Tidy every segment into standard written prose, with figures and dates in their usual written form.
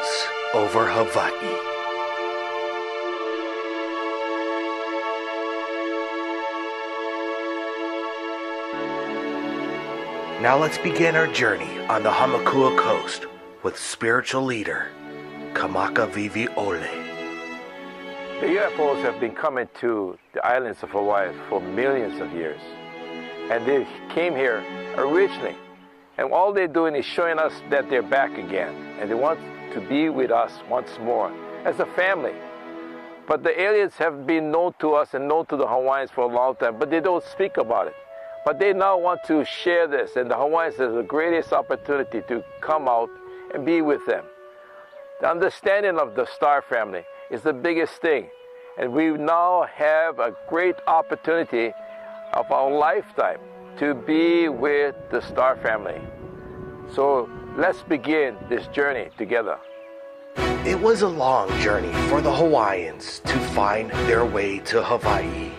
Silence over Hawaii. Now let's begin our journey on the Hamakua coast with spiritual leader Kamaka Vivi Ole. The UFOs have been coming to the islands of Hawaii for millions of years. And they came here originally. And all they're doing is showing us that they're back again. And they want to be with us once more as a family. But the aliens have been known to us and known to the Hawaiians for a long time, but they don't speak about it. But they now want to share this, and the Hawaiians have the greatest opportunity to come out and be with them. The understanding of the star family is the biggest thing. And we now have a great opportunity of our lifetime to be with the star family. So let's begin this journey together. It was a long journey for the Hawaiians to find their way to Hawaii.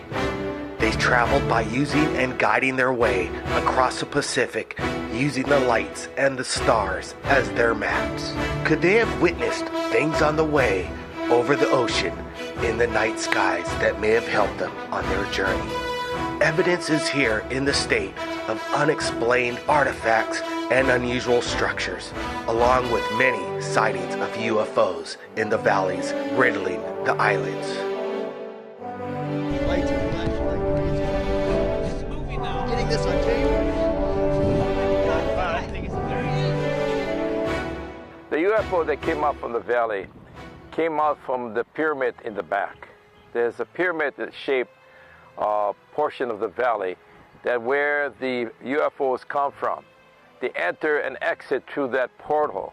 They traveled by using and guiding their way across the Pacific, using the lights and the stars as their maps. Could they have witnessed things on the way over the ocean in the night skies that may have helped them on their journey? Evidence is here in the state of unexplained artifacts and unusual structures, along with many sightings of UFOs in the valleys riddling the islands. Getting this on tape. The UFO that came out from the valley came out from the pyramid in the back. There's a pyramid-shaped portion of the valley that where the UFOs come from. They enter and exit through that portal.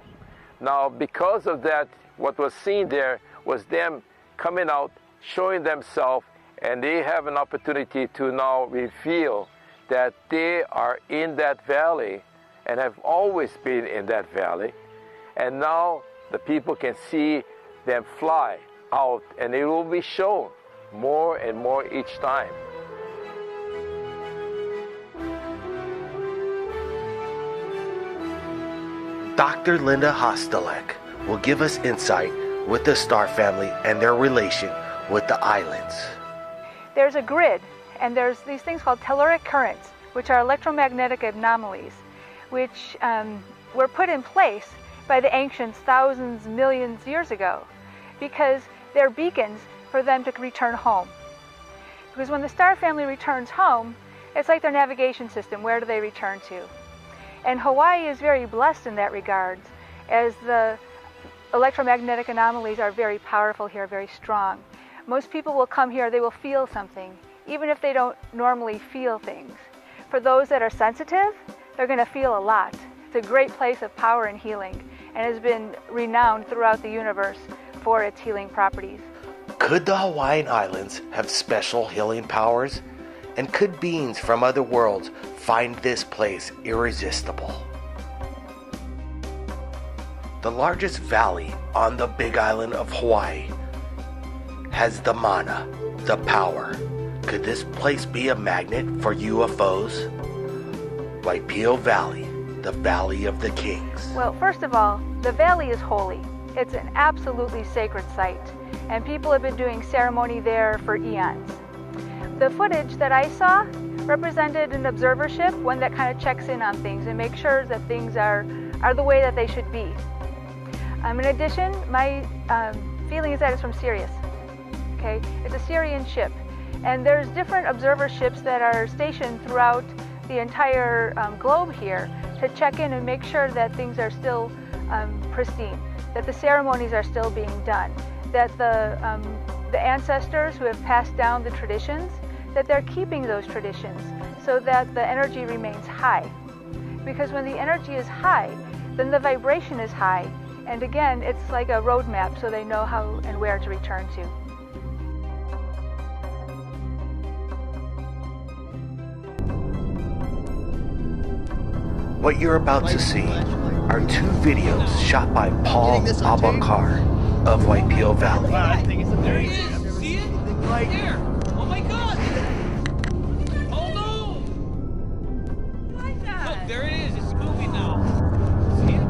Now, because of that, what was seen there was them coming out, showing themselves, and they have an opportunity to now reveal that they are in that valley and have always been in that valley. And now the people can see them fly out, and it will be shown more and more each time. Dr. Linda Hostelek will give us insight with the star family and their relation with the islands. There's a grid, and there's these things called telluric currents, which are electromagnetic anomalies, which were put in place by the ancients thousands, millions years ago, because they're beacons for them to return home. Because when the star family returns home, it's like their navigation system. Where do they return to? And Hawaii is very blessed in that regard, as the electromagnetic anomalies are very powerful here, very strong. Most people will come here, they will feel something, even if they don't normally feel things. For those that are sensitive, they're going to feel a lot. It's a great place of power and healing, and has been renowned throughout the universe for its healing properties. Could the Hawaiian Islands have special healing powers? And could beings from other worlds find this place irresistible? The largest valley on the Big Island of Hawaii has the mana, the power. Could this place be a magnet for UFOs? Waipio Valley, the Valley of the Kings. Well, first of all, the valley is holy. It's an absolutely sacred site, and people have been doing ceremony there for eons. The footage that I saw represented an observer ship, one that kind of checks in on things and makes sure that things are the way that they should be. In addition, my feeling is that it's from Sirius. Okay, it's a Syrian ship, and there's different observer ships that are stationed throughout the entire globe here to check in and make sure that things are still pristine, that the ceremonies are still being done, that the ancestors who have passed down the traditions, that they're keeping those traditions so that the energy remains high. Because when the energy is high, then the vibration is high. And again, it's like a roadmap so they know how and where to return to. What you're about to see are two videos shot by Paul Abakar of Waipio Valley. There he is! See it? Right there! Oh my god! Oh no! Look, there it is. It's moving now. See it?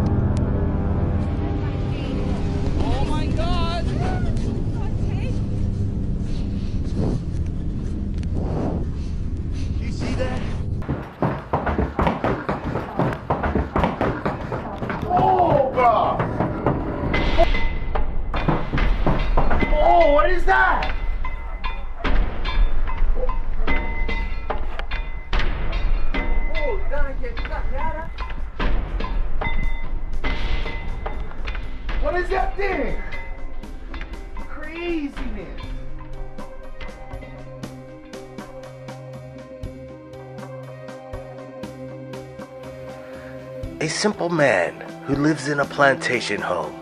a simple man who lives in a plantation home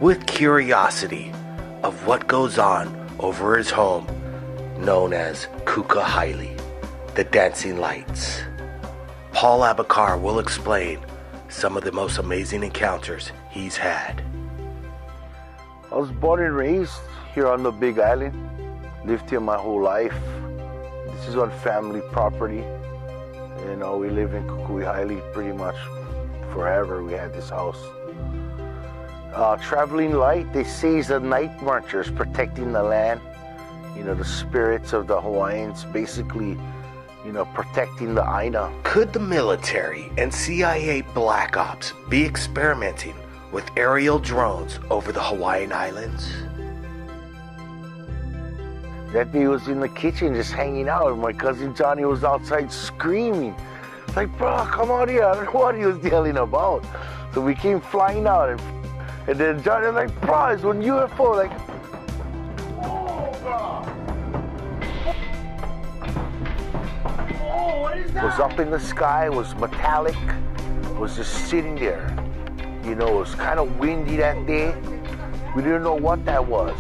with curiosity of what goes on over his home, known as Kukahaili, the dancing lights. Paul Abakar will explain some of the most amazing encounters he's had. I was born and raised here on the Big Island, lived here my whole life. This is on family property. You know, we live in Kukahaili pretty much forever. We had this house. Traveling light, they say, is the night marchers protecting the land. You know, the spirits of the Hawaiians, basically, you know, protecting the Aina. Could the military and CIA Black Ops be experimenting with aerial drones over the Hawaiian Islands? That day was in the kitchen just hanging out, and my cousin Johnny was outside screaming. Like, bro, come out here. I don't know what he was yelling about. So we came flying out, and then Johnny was like, bro, it's one UFO. Like, oh, bro. Oh, what is that? It was up in the sky, it was metallic, it was just sitting there. You know, it was kind of windy that day. We didn't know what that was.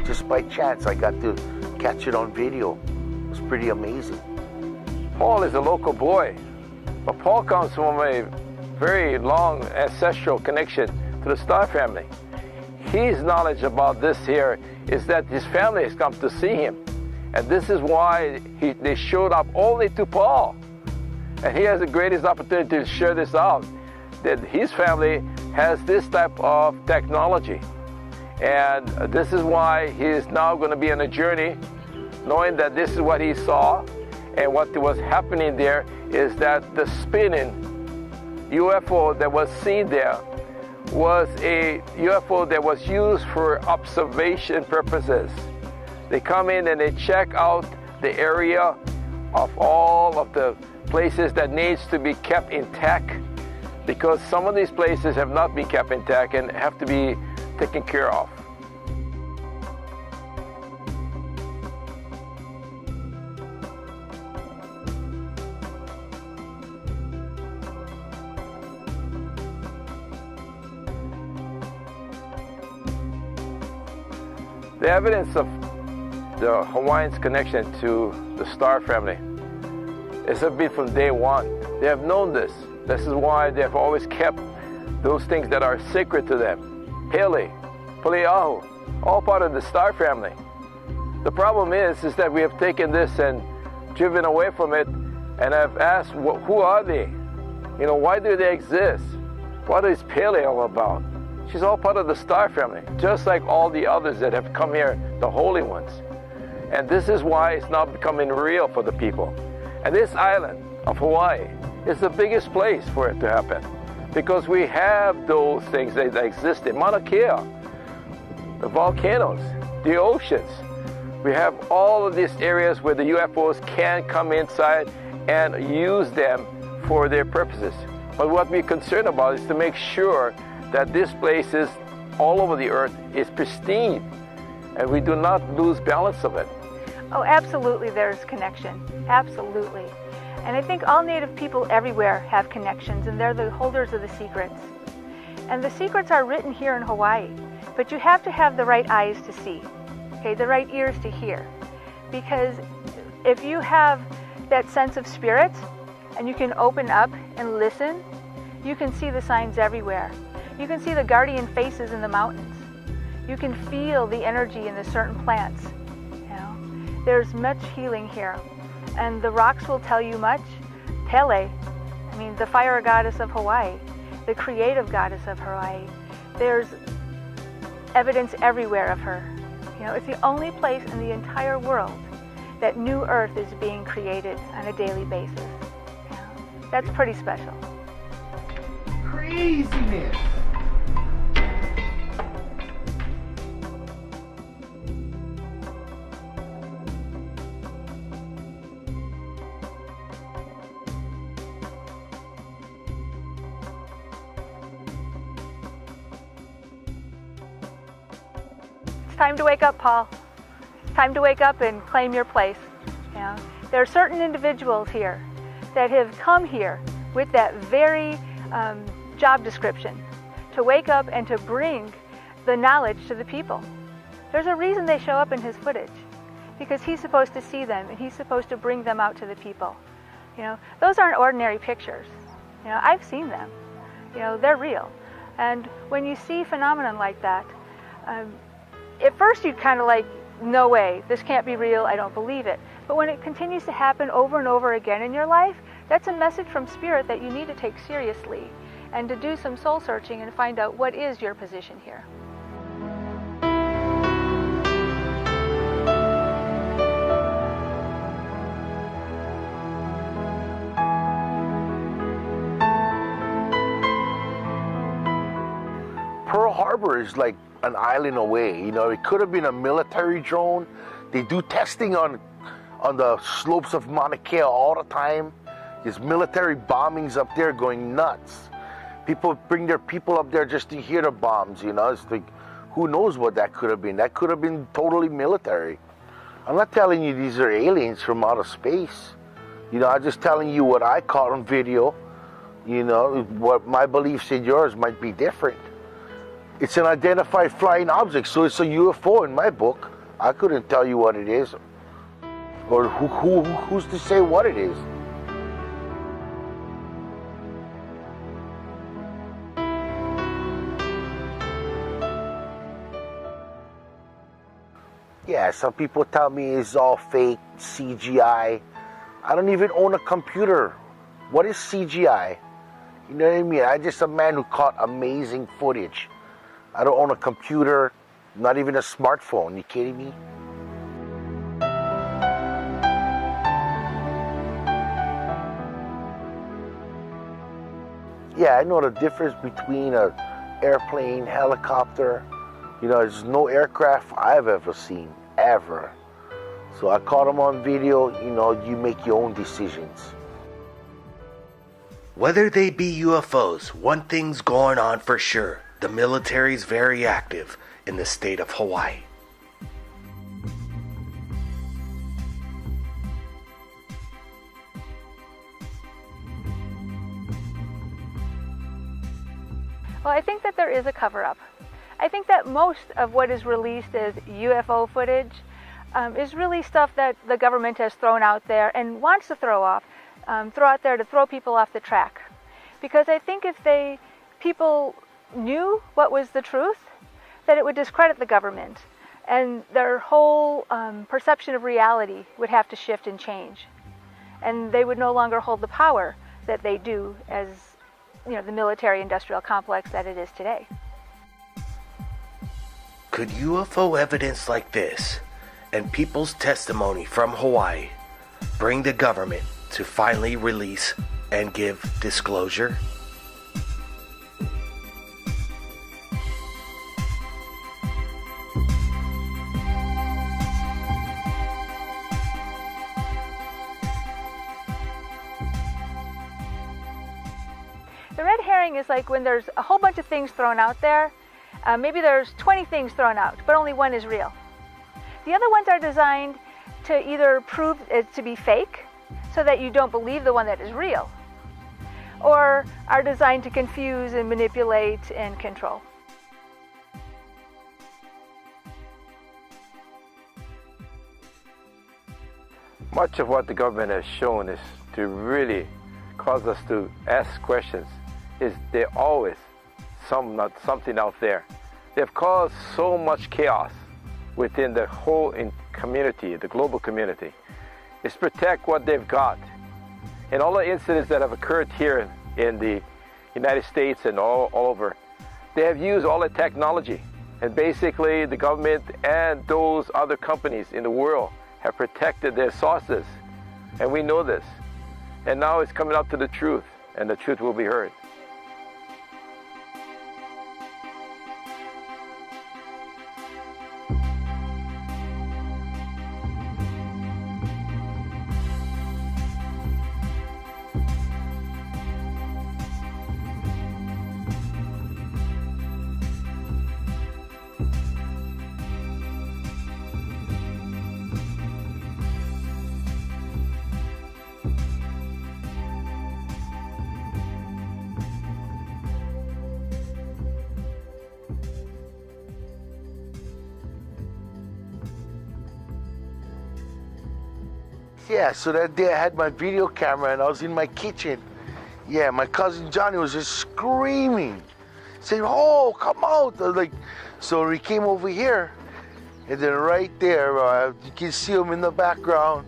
Just by chance, I got to catch it on video. It was pretty amazing. Paul is a local boy, but Paul comes from a very long ancestral connection to the Star family. His knowledge about this here is that his family has come to see him. And this is why they showed up only to Paul. And he has the greatest opportunity to share this out, that his family has this type of technology. And this is why he is now going to be on a journey, knowing that this is what he saw. And what was happening there is that the spinning UFO that was seen there was a UFO that was used for observation purposes. They come in and they check out the area of all of the places that needs to be kept intact, because some of these places have not been kept intact and have to be taken care of. The evidence of the Hawaiians' connection to the Star family has been from day one. They have known this. This is why they have always kept those things that are sacred to them. Pele, Peleahu, all part of the Star family. The problem is that we have taken this and driven away from it and have asked, who are they? You know, why do they exist? What is Pele all about? She's all part of the Star family, just like all the others that have come here, the holy ones. And this is why it's now becoming real for the people. And this island of Hawaii is the biggest place for it to happen, because we have those things that exist in Mauna Kea, the volcanoes, the oceans. We have all of these areas where the UFOs can come inside and use them for their purposes. But what we're concerned about is to make sure that these places all over the earth is pristine and we do not lose balance of it. Oh, absolutely there's connection. Absolutely. And I think all Native people everywhere have connections, and they're the holders of the secrets. And the secrets are written here in Hawaii, but you have to have the right eyes to see, okay, the right ears to hear. Because if you have that sense of spirit and you can open up and listen, you can see the signs everywhere. You can see the guardian faces in the mountains. You can feel the energy in the certain plants. You know, there's much healing here. And the rocks will tell you much. Pele, I mean, the fire goddess of Hawaii, the creative goddess of Hawaii. There's evidence everywhere of her. You know, it's the only place in the entire world that new earth is being created on a daily basis. You know, that's pretty special. Craziness! Time to wake up, Paul. It's time to wake up and claim your place. You know, there are certain individuals here that have come here with that very job description, to wake up and to bring the knowledge to the people. There's a reason they show up in his footage, because he's supposed to see them and he's supposed to bring them out to the people. You know, those aren't ordinary pictures. You know, I've seen them. You know, they're real. And when you see phenomenon like that, at first you'd kind of like, no way, this can't be real, I don't believe it. But when it continues to happen over and over again in your life, that's a message from Spirit that you need to take seriously and to do some soul searching and find out what is your position here. Pearl Harbor is like an island away. You know, it could have been a military drone. They do testing on the slopes of Mauna Kea all the time. There's military bombings up there going nuts. People bring their people up there just to hear the bombs, you know. It's like, who knows what that could have been? That could have been totally military. I'm not telling you these are aliens from outer space. You know, I'm just telling you what I caught on video. You know, what my beliefs and yours might be different. It's an identified flying object, so it's a UFO in my book. I couldn't tell you what it is, or who's to say what it is. Yeah, some people tell me it's all fake, CGI. I don't even own a computer. What is CGI? You know what I mean? I'm just a man who caught amazing footage. I don't own a computer, not even a smartphone. You kidding me? Yeah, I know the difference between an airplane, helicopter. You know, there's no aircraft I've ever seen, ever. So I caught them on video. You know, you make your own decisions. Whether they be UFOs, one thing's going on for sure. The military's very active in the state of Hawaii. Well, I think that there is a cover-up. I think that most of what is released as UFO footage is really stuff that the government has thrown out there and wants to throw out there to throw people off the track. Because I think if people knew what was the truth, that it would discredit the government, and their whole perception of reality would have to shift and change, and they would no longer hold the power that they do as, you know, the military-industrial complex that it is today. Could UFO evidence like this and people's testimony from Hawaii bring the government to finally release and give disclosure? The red herring is like when there's a whole bunch of things thrown out there. Maybe there's 20 things thrown out, but only one is real. The other ones are designed to either prove it to be fake, so that you don't believe the one that is real, or are designed to confuse and manipulate and control. Much of what the government has shown is to really cause us to ask questions. Is there always something out there? They've caused so much chaos within the whole community, the global community. It's protect what they've got. And all the incidents that have occurred here in the United States and all over, they have used all the technology. And basically the government and those other companies in the world have protected their sources. And we know this. And now it's coming up to the truth, and the truth will be heard. Yeah, so that day I had my video camera and I was in my kitchen. Yeah, my cousin Johnny was just screaming, saying, "Oh, come out!" I was like, so he came over here, and then right there, you can see him in the background.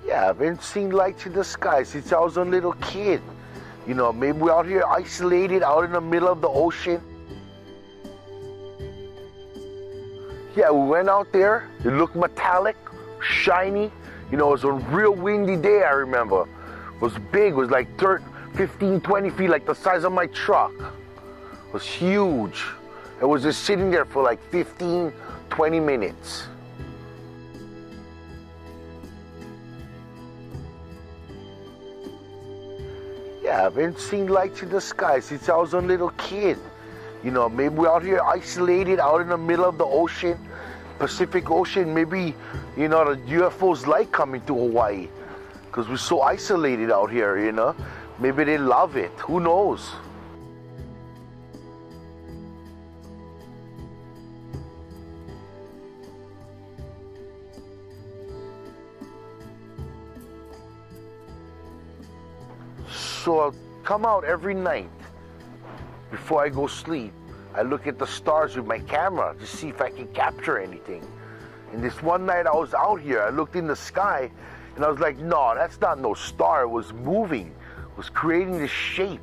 Yeah, I've been seeing lights in the sky since I was a little kid. You know, maybe we're out here isolated, out in the middle of the ocean. Yeah, we went out there. It looked metallic, shiny. You know, it was a real windy day, I remember. It was big. It was like 15, 20 feet, like the size of my truck. It was huge. It was just sitting there for like 15, 20 minutes. Yeah, I've been seeing lights in the sky since I was a little kid. You know, maybe we're out here isolated, out in the middle of the ocean, Pacific Ocean. Maybe, you know, the UFOs like coming to Hawaii because we're so isolated out here, you know. Maybe they love it. Who knows? So I'll come out every night. Before I go sleep, I look at the stars with my camera to see if I can capture anything. And this one night I was out here, I looked in the sky and I was like, no, that's not no star. It was moving, it was creating this shape.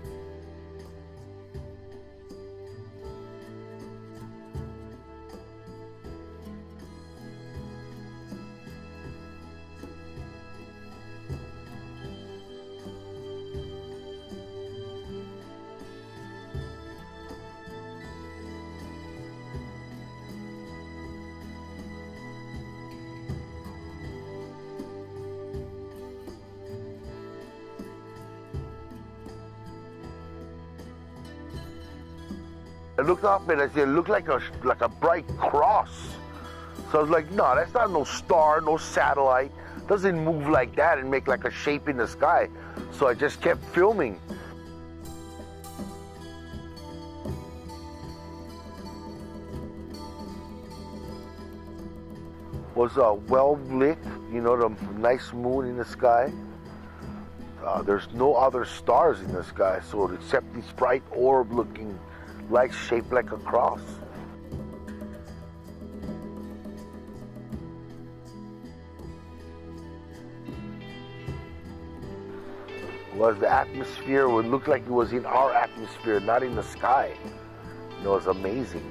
I looked up and I said, it looked like a bright cross. So I was like, no, that's not no star, no satellite. It doesn't move like that and make like a shape in the sky. So I just kept filming. Was well lit, you know, the nice moon in the sky. There's no other stars in the sky, so except this bright orb looking light shaped like a cross. Was the atmosphere would look like it was in our atmosphere, not in the sky. You know, it was amazing.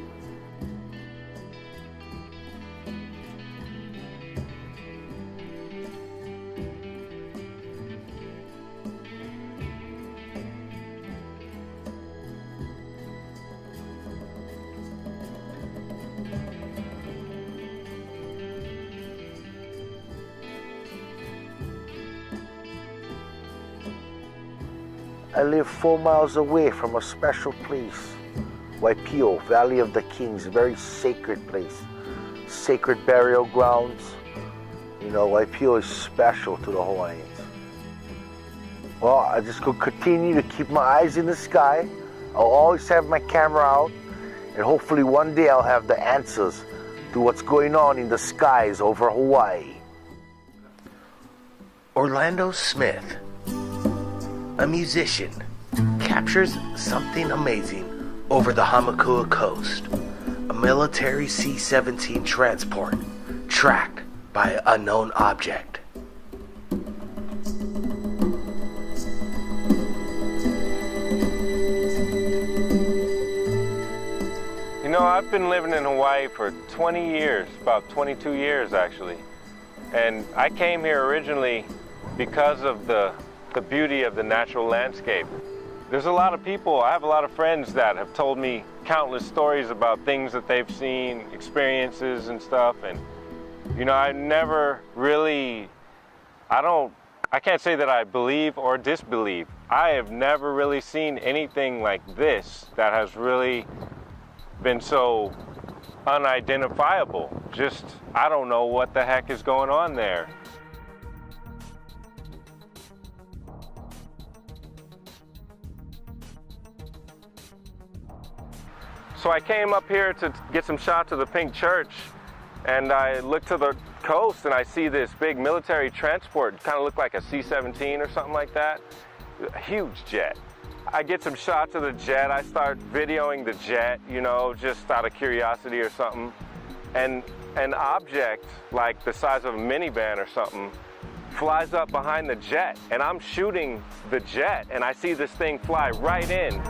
I live 4 miles away from a special place, Waipio, Valley of the Kings, a very sacred place, sacred burial grounds. You know, Waipio is special to the Hawaiians. Well, I just go continue to keep my eyes in the sky. I'll always have my camera out, and hopefully one day I'll have the answers to what's going on in the skies over Hawaii. Orlando Smith, a musician, captures something amazing over the Hamakua coast. A military C-17 transport tracked by an unknown object. You know, I've been living in Hawaii for 20 years, about 22 years actually. And I came here originally because of the beauty of the natural landscape. There's a lot of people, I have a lot of friends that have told me countless stories about things that they've seen, experiences and stuff. And, you know, I never really, I can't say that I believe or disbelieve. I have never really seen anything like this that has really been so unidentifiable. Just, I don't know what the heck is going on there. So I came up here to get some shots of the Pink Church, and I look to the coast and I see this big military transport, kind of looked like a C-17 or something like that. A huge jet. I get some shots of the jet. I start videoing the jet, you know, just out of curiosity or something. And an object like the size of a minivan or something flies up behind the jet, and I'm shooting the jet, and I see this thing fly right in.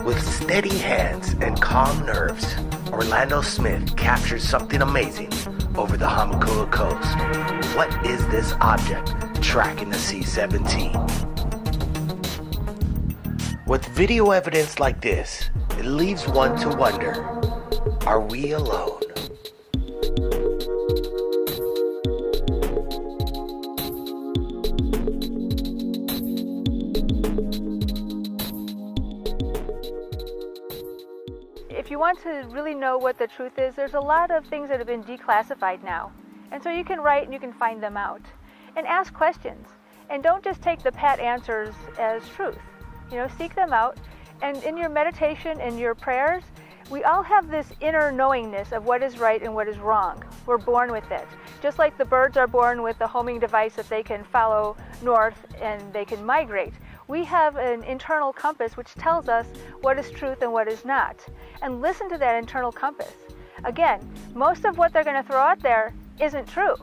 With steady hands and calm nerves, Orlando Smith captures something amazing over the Hamakua coast. What is this object tracking the C-17? With video evidence like this, it leaves one to wonder, are we alone? If you want to really know what the truth is, there's a lot of things that have been declassified now. And so you can write and you can find them out. And ask questions. And don't just take the pat answers as truth. You know, seek them out. And in your meditation and your prayers, we all have this inner knowingness of what is right and what is wrong. We're born with it. Just like the birds are born with the homing device that they can follow north and they can migrate. We have an internal compass which tells us what is truth and what is not. And listen to that internal compass. Again, most of what they're going to throw out there isn't true.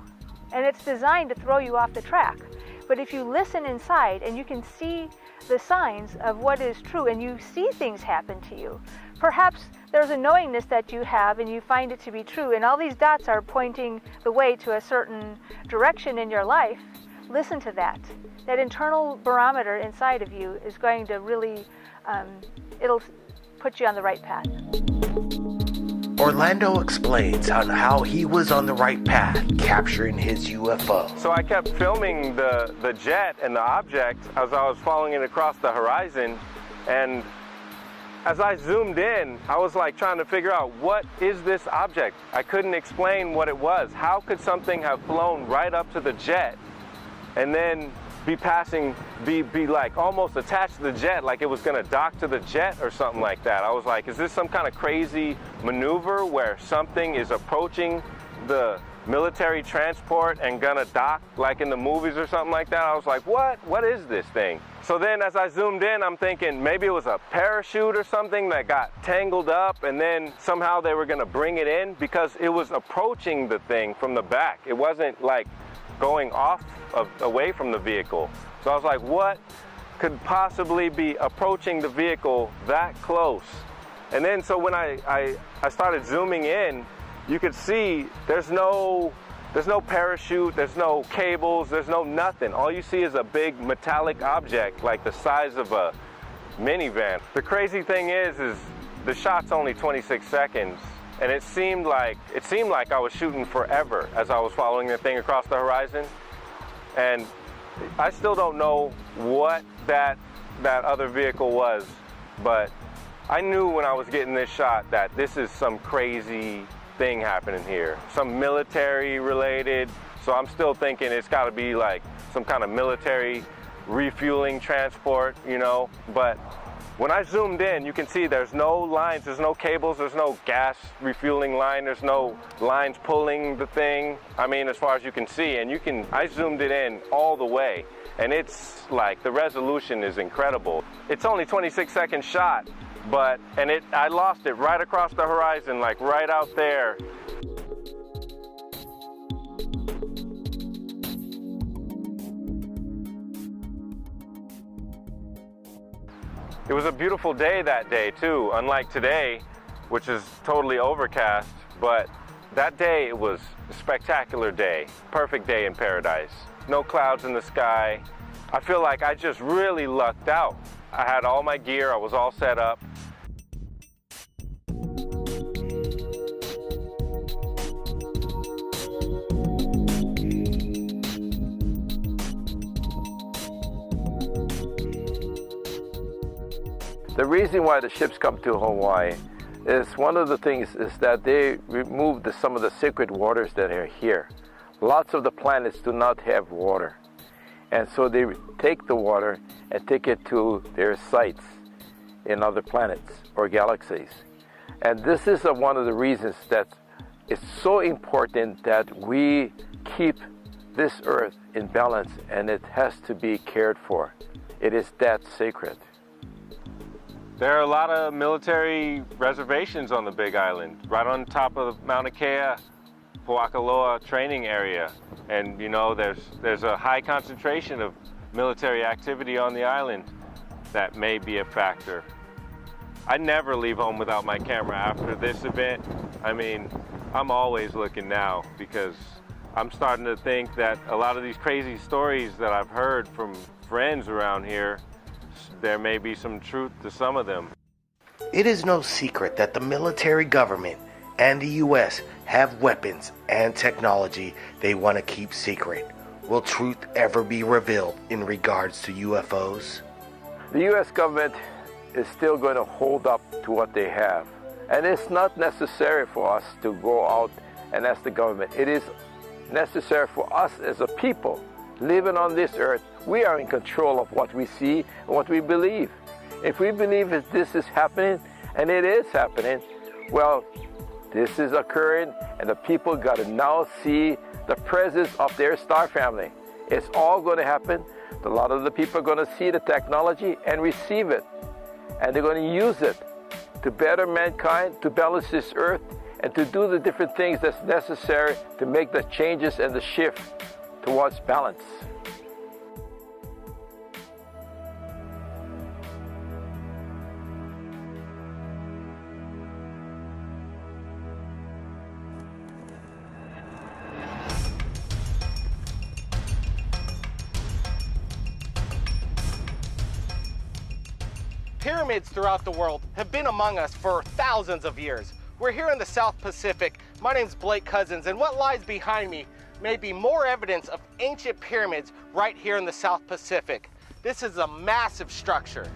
And it's designed to throw you off the track. But if you listen inside and you can see the signs of what is true and you see things happen to you, perhaps there's a knowingness that you have and you find it to be true, and all these dots are pointing the way to a certain direction in your life. Listen to that. That internal barometer inside of you is going to really, it'll put you on the right path. Orlando explains on how he was on the right path, capturing his UFO. So I kept filming the jet and the object as I was following it across the horizon, and as I zoomed in, I was like trying to figure out, what is this object? I couldn't explain what it was. How could something have flown right up to the jet and then be like almost attached to the jet, like it was gonna dock to the jet or something like that? I was like, is this some kind of crazy maneuver where something is approaching the military transport and gonna dock like in the movies or something like that? I was like, what is this thing? So then as I zoomed in, I'm thinking maybe it was a parachute or something that got tangled up, and then somehow they were gonna bring it in, because it was approaching the thing from the back. It wasn't like going away from the vehicle. So I was like, what could possibly be approaching the vehicle that close? And then so when I started zooming in, you could see there's no parachute, there's no cables, there's no nothing. All you see is a big metallic object like the size of a minivan. The crazy thing is the shot's only 26 seconds. And it seemed like I was shooting forever as I was following the thing across the horizon. And I still don't know what that other vehicle was, but I knew when I was getting this shot that this is some crazy thing happening here, some military related. So I'm still thinking it's got to be like some kind of military refueling transport, you know. But when I zoomed in, you can see there's no lines, there's no cables, there's no gas refueling line, there's no lines pulling the thing. I mean, as far as you can see, and I zoomed it in all the way, and it's like the resolution is incredible. It's only 26-second shot, but I lost it right across the horizon, like right out there. It was a beautiful day that day too, unlike today, which is totally overcast, but that day it was a spectacular day, perfect day in paradise. No clouds in the sky. I feel like I just really lucked out. I had all my gear, I was all set up. The reason why the ships come to Hawaii is one of the things is that they remove some of the sacred waters that are here. Lots of the planets do not have water. And so they take the water and take it to their sites. in other planets or galaxies. And this is one of the reasons that it's so important that we keep this Earth in balance, and it has to be cared for. It is that sacred. There are a lot of military reservations on the Big Island, right on top of Mauna Kea, Puakaloa training area. And you know, there's a high concentration of military activity on the island that may be a factor. I never leave home without my camera after this event. I mean, I'm always looking now because I'm starting to think that a lot of these crazy stories that I've heard from friends around here, there may be some truth to some of them. It is no secret that the military government and the U.S. have weapons and technology they want to keep secret. Will truth ever be revealed in regards to UFOs? The U.S. government is still going to hold up to what they have. And it's not necessary for us to go out and ask the government. It is necessary for us as a people living on this earth. We are in control of what we see and what we believe. If we believe that this is happening, and it is happening, well, this is occurring, and the people got to now see the presence of their star family. It's all going to happen. A lot of the people are going to see the technology and receive it. And they're going to use it to better mankind, to balance this earth, and to do the different things that's necessary to make the changes and the shift towards balance. Pyramids throughout the world have been among us for thousands of years. We're here in the South Pacific. My name's Blake Cousins, and what lies behind me may be more evidence of ancient pyramids right here in the South Pacific. This is a massive structure.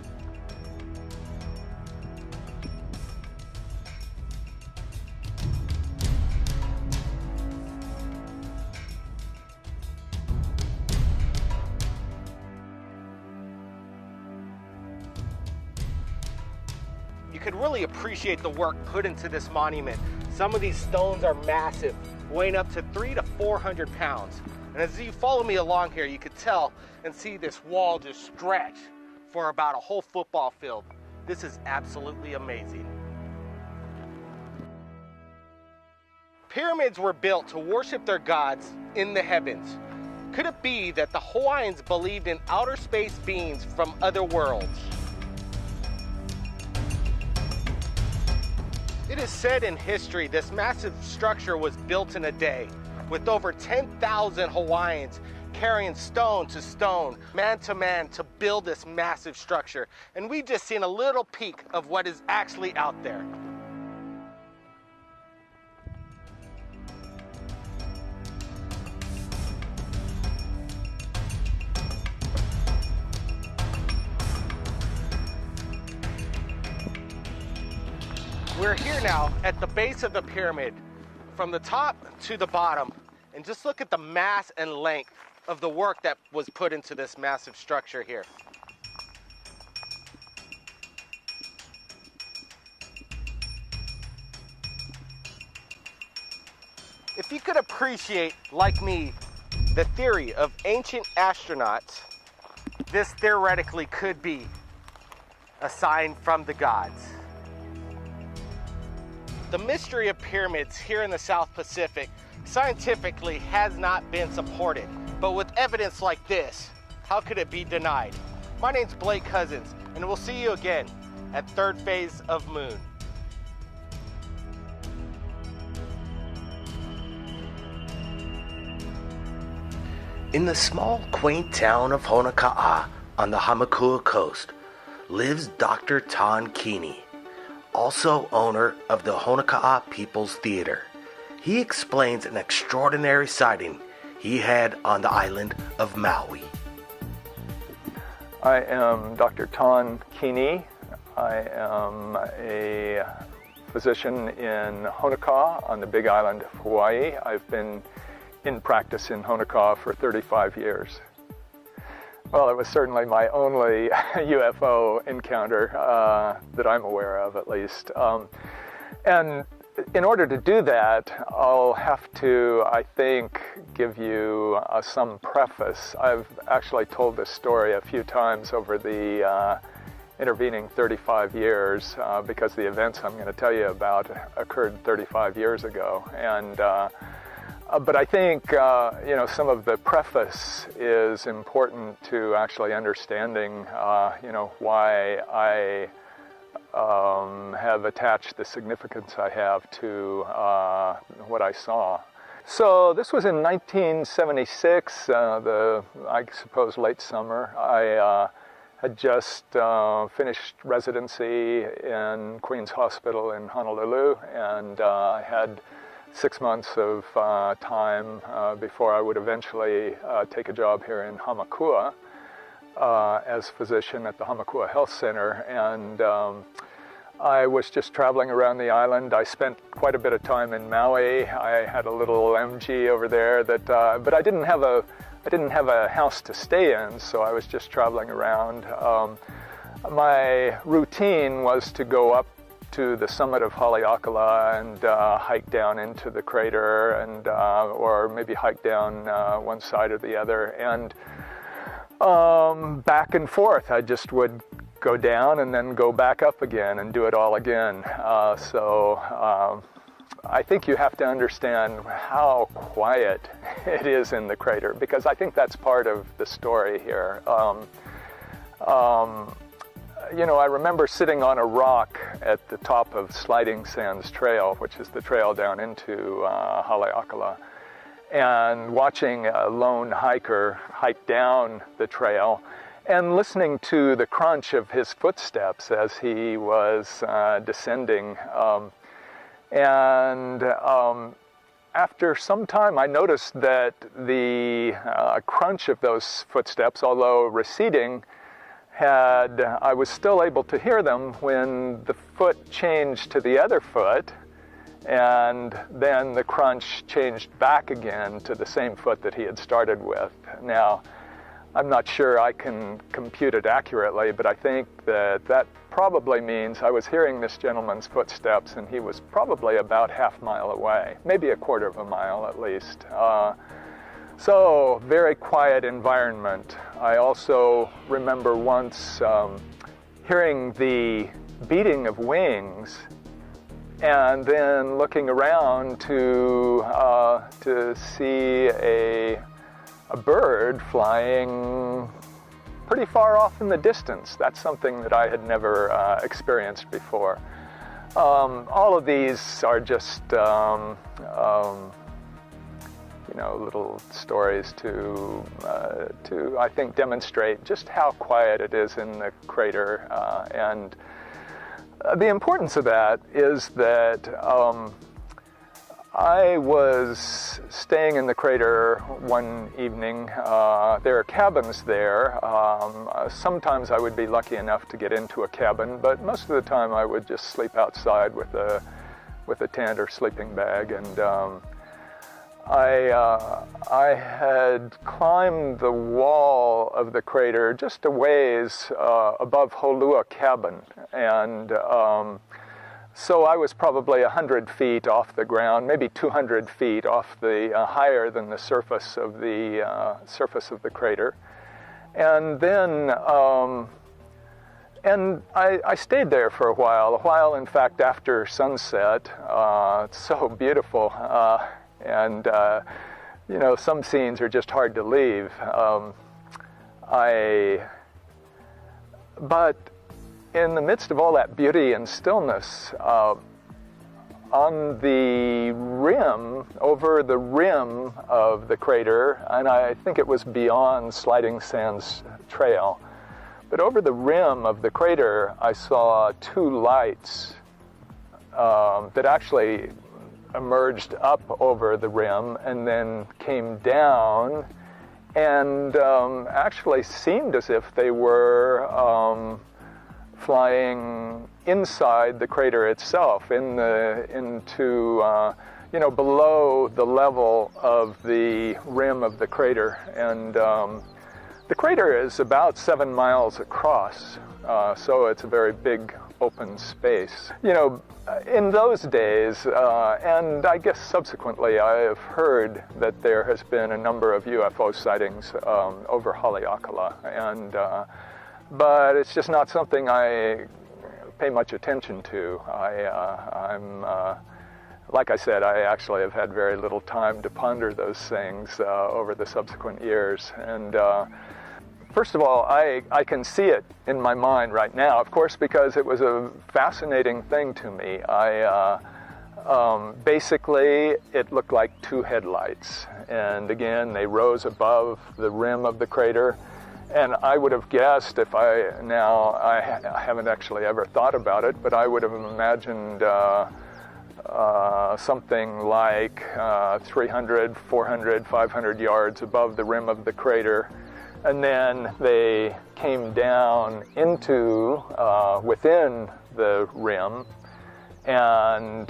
You could really appreciate the work put into this monument. Some of these stones are massive, weighing up to 300 to 400 pounds. And as you follow me along here, you could tell and see this wall just stretch for about a whole football field. This is absolutely amazing. Pyramids were built to worship their gods in the heavens. Could it be that the Hawaiians believed in outer space beings from other worlds? It is said in history this massive structure was built in a day, with over 10,000 Hawaiians carrying stone to stone, man to man, to build this massive structure. And we've just seen a little peek of what is actually out there. We're here now at the base of the pyramid, from the top to the bottom, and just look at the mass and length of the work that was put into this massive structure here. If you could appreciate, like me, the theory of ancient astronauts, this theoretically could be a sign from the gods. The mystery of pyramids here in the South Pacific scientifically has not been supported, but with evidence like this, how could it be denied? My name's Blake Cousins, and we'll see you again at Third Phase of Moon. In the small, quaint town of Honoka'a on the Hamakua coast lives Dr. Ton Keeney, also owner of the Honoka'a People's Theater. He explains an extraordinary sighting he had on the island of Maui. I am Dr. Ton Keeney. I am a physician in Honoka'a on the Big Island of Hawaii. I've been in practice in Honoka'a for 35 years. Well, it was certainly my only UFO encounter that I'm aware of, at least. And in order to do that, I'll have to, I think, give you some preface. I've actually told this story a few times over the intervening 35 years because the events I'm going to tell you about occurred 35 years ago. And but I think, some of the preface is important to actually understanding, why I have attached the significance I have to what I saw. So this was in 1976, I suppose late summer. I had just finished residency in Queens Hospital in Honolulu, and I had 6 months of time before I would eventually take a job here in Hamakua as physician at the Hamakua Health Center. And I was just traveling around the island. I spent quite a bit of time in Maui. I had a little MG over there but I didn't have a house to stay in, so I was just traveling around. My routine was to go up to the summit of Haleakala and hike down into the crater, and or maybe hike down one side or the other, and back and forth. I just would go down and then go back up again and do it all again. So I think you have to understand how quiet it is in the crater, because I think that's part of the story here. I remember sitting on a rock at the top of Sliding Sands Trail, which is the trail down into Haleakala, and watching a lone hiker hike down the trail and listening to the crunch of his footsteps as he was descending. After some time, I noticed that the crunch of those footsteps, although receding, I was still able to hear them when the foot changed to the other foot, and then the crunch changed back again to the same foot that he had started with. Now, I'm not sure I can compute it accurately, but I think that probably means I was hearing this gentleman's footsteps, and he was probably about half mile away, maybe a quarter of a mile at least. So, very quiet environment. I also remember once hearing the beating of wings, and then looking around to see a bird flying pretty far off in the distance. That's something that I had never experienced before. All of these are just little stories to I think demonstrate just how quiet it is in the crater, and the importance of that is that I was staying in the crater one evening. There are cabins there. Sometimes I would be lucky enough to get into a cabin, but most of the time I would just sleep outside with a tent or sleeping bag. And I had climbed the wall of the crater just a ways above Holua Cabin, and so I was probably 100 feet off the ground, maybe 200 feet off the higher than the surface of the crater, and then I stayed there for a while. In fact, after sunset. It's so beautiful. And some scenes are just hard to leave. But in the midst of all that beauty and stillness, on the rim, over the rim of the crater, and I think it was beyond Sliding Sands Trail, but over the rim of the crater, I saw two lights that actually emerged up over the rim and then came down, and actually seemed as if they were flying inside the crater itself, below the level of the rim of the crater. And The crater is about 7 miles across, so it's a very big open space. You know, in those days, and I guess subsequently, I have heard that there has been a number of UFO sightings over Haleakala, but it's just not something I pay much attention to. Like I said, I actually have had very little time to ponder those things over the subsequent years. And first of all, I can see it in my mind right now, of course, because it was a fascinating thing to me. Basically, it looked like two headlights. And again, they rose above the rim of the crater. And I would have guessed, I haven't actually ever thought about it, but I would have imagined something like 300, 400, 500 yards above the rim of the crater. And then they came down into, within the rim. And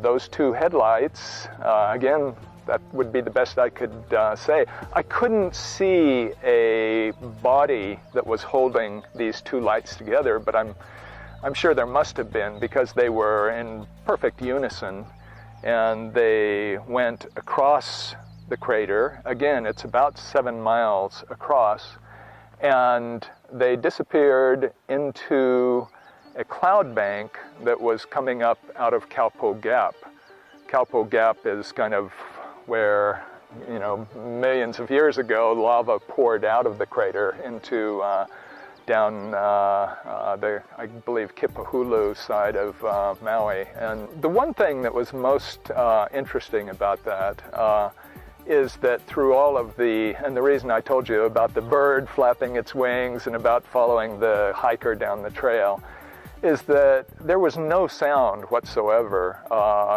those two headlights, again, that would be the best I could say. I couldn't see a body that was holding these two lights together, but I'm sure there must have been, because they were in perfect unison, and they went across the crater. Again, it's about 7 miles across, and they disappeared into a cloud bank that was coming up out of Kaupo Gap. Kaupo Gap is kind of where, you know, millions of years ago, lava poured out of the crater into down the, I believe, Kipahulu side of Maui. And the one thing that was most interesting about that is that through all of and the reason I told you about the bird flapping its wings and about following the hiker down the trail, is that there was no sound whatsoever,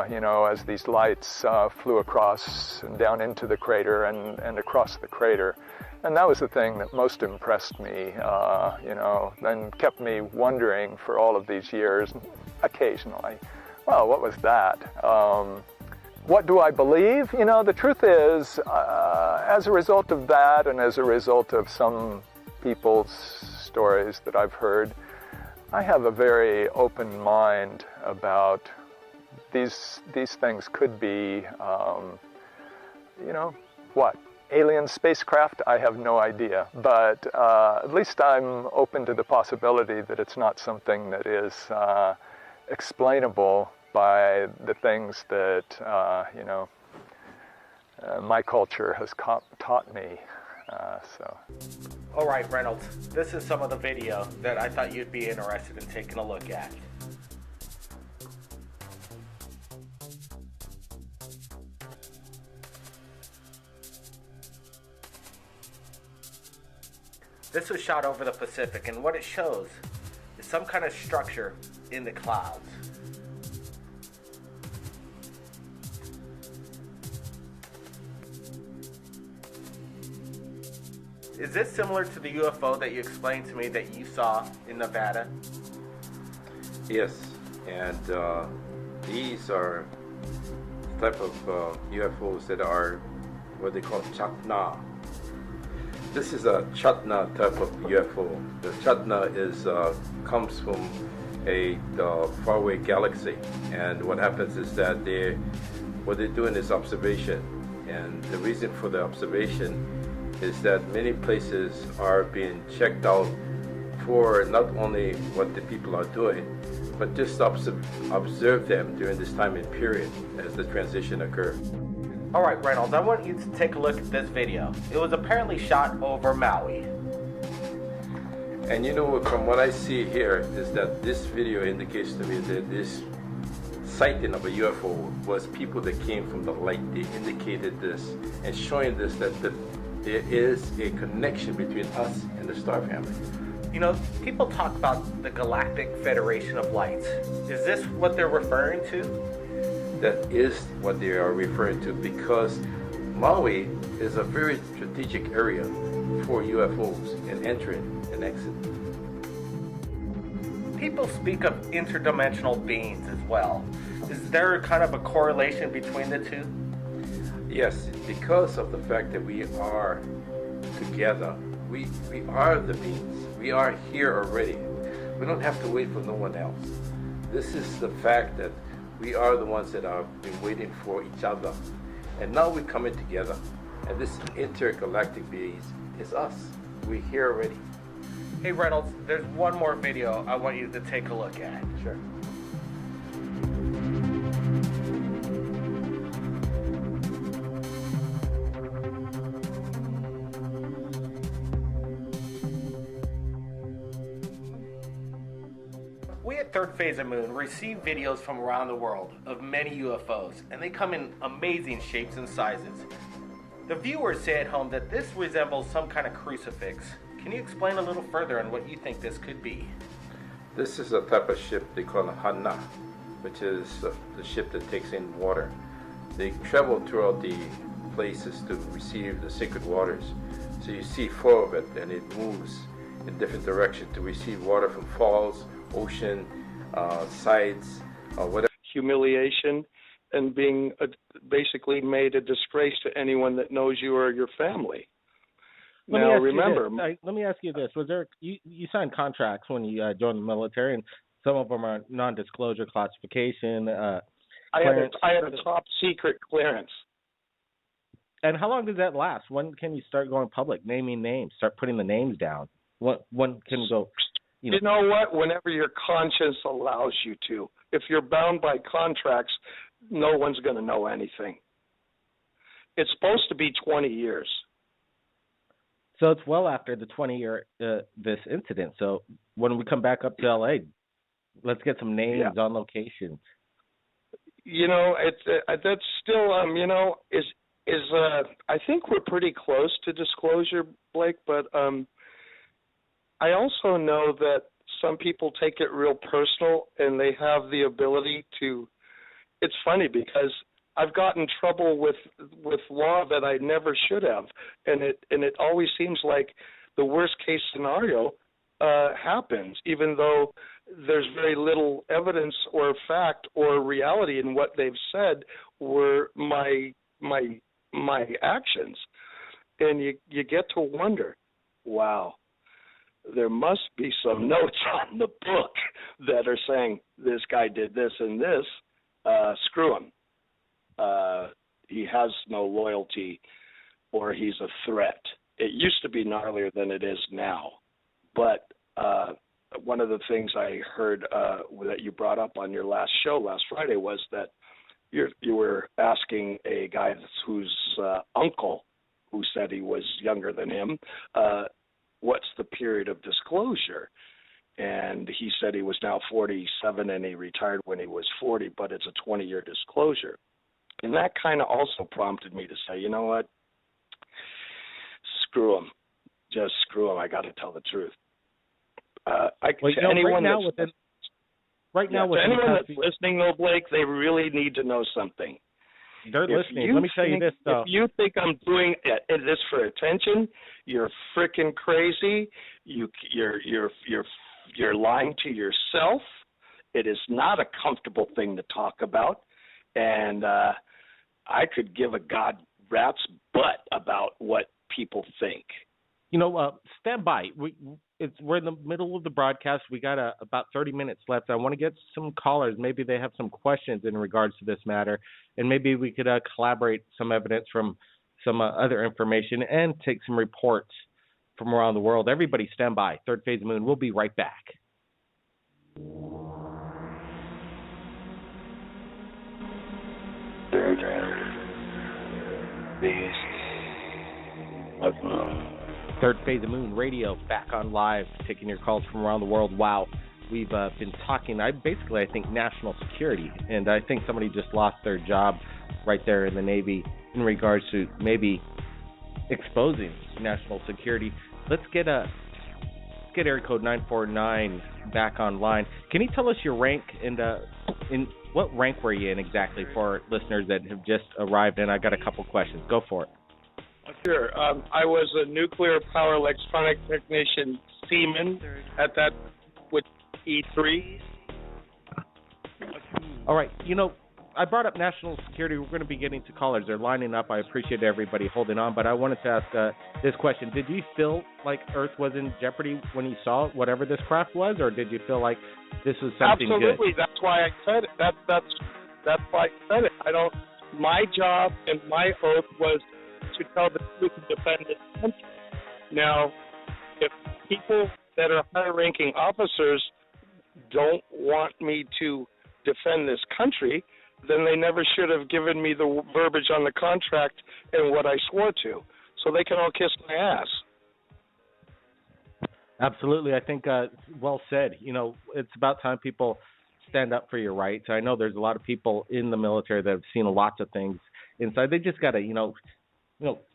you know, as these lights flew across and down into the crater and across the crater. And that was the thing that most impressed me, you know, and kept me wondering for all of these years, occasionally, well, what was that? What do I believe? You know, the truth is, as a result of that and as a result of some people's stories that I've heard, I have a very open mind about these things could be, you know, what? Alien spacecraft? I have no idea. But at least I'm open to the possibility that it's not something that is explainable by the things that, you know, my culture has taught me. All right, Reynolds, this is some of the video that I thought you'd be interested in taking a look at. This was shot over the Pacific, and what it shows is some kind of structure in the clouds. Is this similar to the UFO that you explained to me that you saw in Nevada? Yes, and these are the type of UFOs that are what they call chatna. This is a chatna type of UFO. The chatna is comes from a faraway galaxy, and what happens is that what they're doing is observation, and the reason for the observation is that many places are being checked out for not only what the people are doing, but just observe them during this time and period as the transition occurs. All right, Reynolds, I want you to take a look at this video. It was apparently shot over Maui. And you know, from what I see here is that this video indicates to me that this sighting of a UFO was people that came from the light. They indicated this and showing this that there is a connection between us and the star family. You know, people talk about the Galactic Federation of Lights. Is this what they're referring to? That is what they are referring to, because Maui is a very strategic area for UFOs and entering and exit. People speak of interdimensional beings as well. Is there kind of a correlation between the two? Yes, because of the fact that we are together We are the beings. We are here already. We don't have to wait for no one else. This is the fact that we are the ones that have been waiting for each other. And now we're coming together. And this intergalactic beings is us. We're here already. Hey Reynolds, there's one more video I want you to take a look at. Sure. We at Third Phase of Moon receive videos from around the world of many UFOs, and they come in amazing shapes and sizes. The viewers say at home that this resembles some kind of crucifix. Can you explain a little further on what you think this could be? This is a type of ship they call a Hanna, which is the ship that takes in water. They travel throughout the places to receive the sacred waters. So you see 4 of it, and it moves in different directions to receive water from falls, ocean, sides, whatever. Humiliation and being basically made a disgrace to anyone that knows you or your family. Now, remember, let me ask you this: was there you signed contracts when you joined the military, and some of them are non-disclosure classification? I had a top secret clearance. And how long does that last? When can you start going public, naming names, start putting the names down? When can you go? You know what? Whenever your conscience allows you to. If you're bound by contracts, no one's going to know anything. It's supposed to be 20 years. So it's well after the 20-year this incident. So when we come back up to LA, let's get some names on location. You know, that's still I think we're pretty close to disclosure, Blake. But I also know that some people take it real personal, and they have the ability to. It's funny because I've gotten in trouble with law that I never should have, and it always seems like the worst case scenario happens, even though there's very little evidence or fact or reality in what they've said were my actions, and you get to wonder, wow, there must be some notes on the book that are saying this guy did this and this. Screw him. He has no loyalty, or he's a threat. It used to be gnarlier than it is now. But one of the things I heard that you brought up on your last show last Friday was that you were asking a guy whose uncle, who said he was younger than him, what's the period of disclosure? And he said he was now 47 and he retired when he was 40, but it's a 20-year disclosure. And that kind of also prompted me to say, you know what? Screw him. Just screw him. I got to tell the truth. Anyone that's listening, though, Blake, they really need to know something. They're listening. Let me tell you this, though. If you think I'm doing this for attention, you're freaking crazy. You're lying to yourself. It is not a comfortable thing to talk about, and I could give a god rat's butt about what people think. You know, stand by. We're in the middle of the broadcast. We got about 30 minutes left. I want to get some callers. Maybe they have some questions in regards to this matter, and maybe we could collaborate some evidence from some other information and take some reports from around the world. Everybody stand by. Third Phase of Moon. We'll be right back. Third Phase of Moon Radio back on live, taking your calls from around the world. Wow, we've been talking, I think national security, and I think somebody just lost their job right there in the Navy in regards to maybe exposing national security. Let's get area code 949 back online. Can you tell us your rank and in what rank were you in exactly for listeners that have just arrived in? I got a couple questions. Go for it. Sure. I was a nuclear power electronic technician seaman at that with E3. All right. You know, I brought up national security. We're going to be getting to callers. They're lining up. I appreciate everybody holding on, but I wanted to ask this question. Did you feel like Earth was in jeopardy when you saw whatever this craft was, or did you feel like this was something Absolutely. good? That's why I said it. That's why I said it. My job and my oath was to tell the truth and defend this country. Now, if people that are high-ranking officers don't want me to defend this country, then they never should have given me the verbiage on the contract and what I swore to. So they can all kiss my ass. Absolutely. I think well said. You know, it's about time people stand up for your rights. I know there's a lot of people in the military that have seen lots of things inside. They just got to,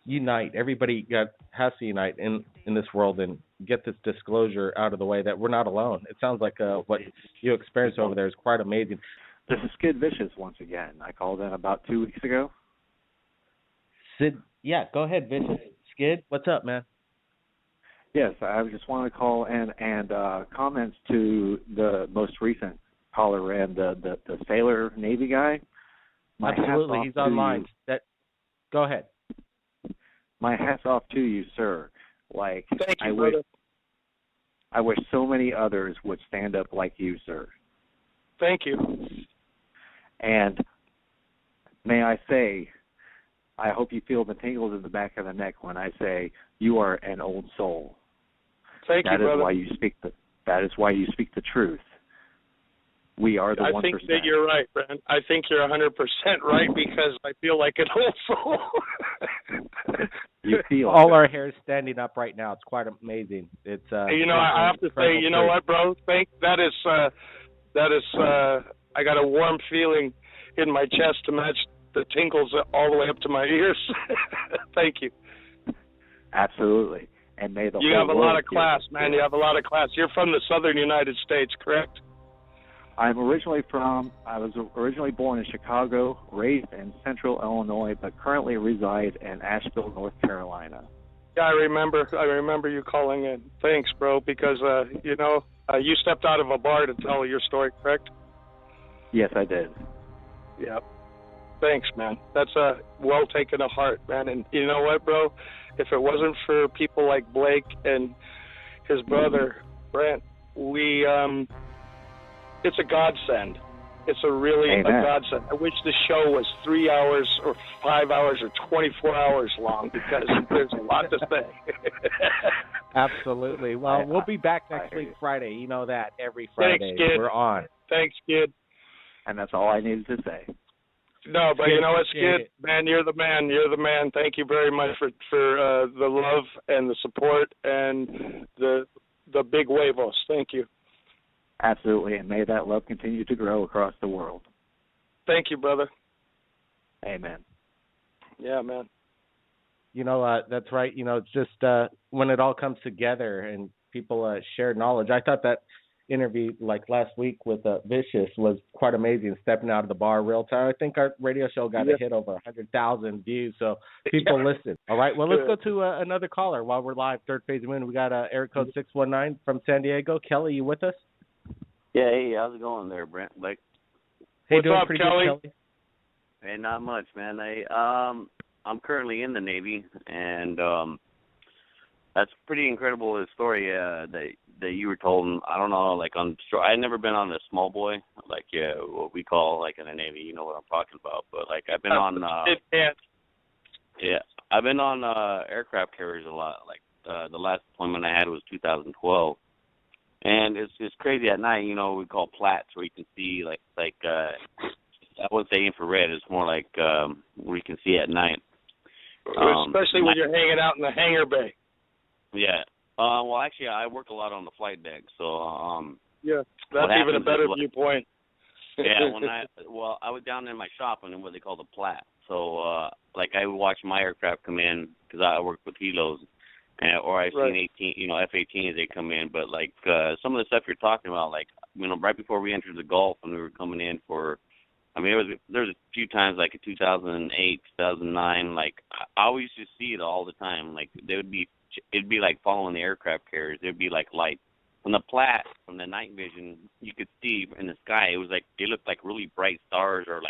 unite. Everybody has to unite in this world and get this disclosure out of the way that we're not alone. It sounds like what you experienced over there is quite amazing. This is Skid Vicious once again. I called in about 2 weeks ago. Sid, yeah, go ahead, Vicious. Skid, what's up, man? Yes, I just wanted to call in and comments to the most recent caller and the Sailor Navy guy. Absolutely, he's online. Go ahead. My hat's off to you, sir. Thank you, brother. I wish so many others would stand up like you, sir. Thank you. And may I say, I hope you feel the tingles in the back of the neck when I say you are an old soul. Thank you, brother. That is why you speak the truth. We are the 1%. I think that you're right, Brent. I think you're 100% right because I feel like an old soul. You feel all our hair is standing up right now. It's quite amazing. It's I have to say, you know what, bro? That is I got a warm feeling in my chest to match the tingles all the way up to my ears. Thank you. Absolutely. And may the You whole have a world lot of class, man. You have a lot of class. You're from the southern United States, correct? I was originally born in Chicago, raised in central Illinois, but currently reside in Asheville, North Carolina. Yeah, I remember you calling in. Thanks, bro, because, you stepped out of a bar to tell your story, correct? Yes, I did. Yep. Thanks, man. That's well taken to heart, man. And you know what, bro? If it wasn't for people like Blake and his brother, Brent, it's a godsend. It's a godsend. I wish the show was 3 hours or 5 hours or 24 hours long because there's a lot to say. Absolutely. Well, we'll be back next week, Friday. You know that. Every Friday. Thanks, kid. We're on. Thanks, kid. And that's all I needed to say. No, but you know what, Skid? Man, you're the man. You're the man. Thank you very much for the love and the support and the big huevos. Thank you. Absolutely, and may that love continue to grow across the world. Thank you, brother. Amen. Yeah, man. That's right. It's just when it all comes together and people share knowledge. I thought that interview like last week with Vicious was quite amazing, stepping out of the bar real time. I think our radio show got a hit over 100,000 views, so people listen. All right, well, let's go to another caller while we're live. Third Phase of Moon. We got area code 619 from San Diego. Kelly, you with us? Yeah, hey, how's it going there, Brent? Hey, what's doing up, pretty Kelly? good, Kelly? Hey, not much, man. I'm currently in the Navy, and that's pretty incredible, the story that you were told. And I don't know, I've never been on a small boy, what we call, in the Navy, you know what I'm talking about. But, I've been on, I've been on aircraft carriers a lot. The last deployment I had was 2012. And it's crazy at night, we call plats where you can see, I wouldn't say infrared, it's more like where you can see at night. Especially when you're hanging out in the hangar bay. Yeah. Well, actually, I work a lot on the flight deck, so... yeah, that's even a better viewpoint. Yeah, I was down in my shop in what they call the plat. So, I would watch my aircraft come in, because I work with helos. Or I've seen F-18 as they come in, but some of the stuff you're talking about, right before we entered the Gulf and we were coming in there's a few times in 2008, 2009, I always used to see it all the time. It'd be like following the aircraft carriers. There'd be light from the plat, from the night vision. You could see in the sky. It was they looked like really bright stars, or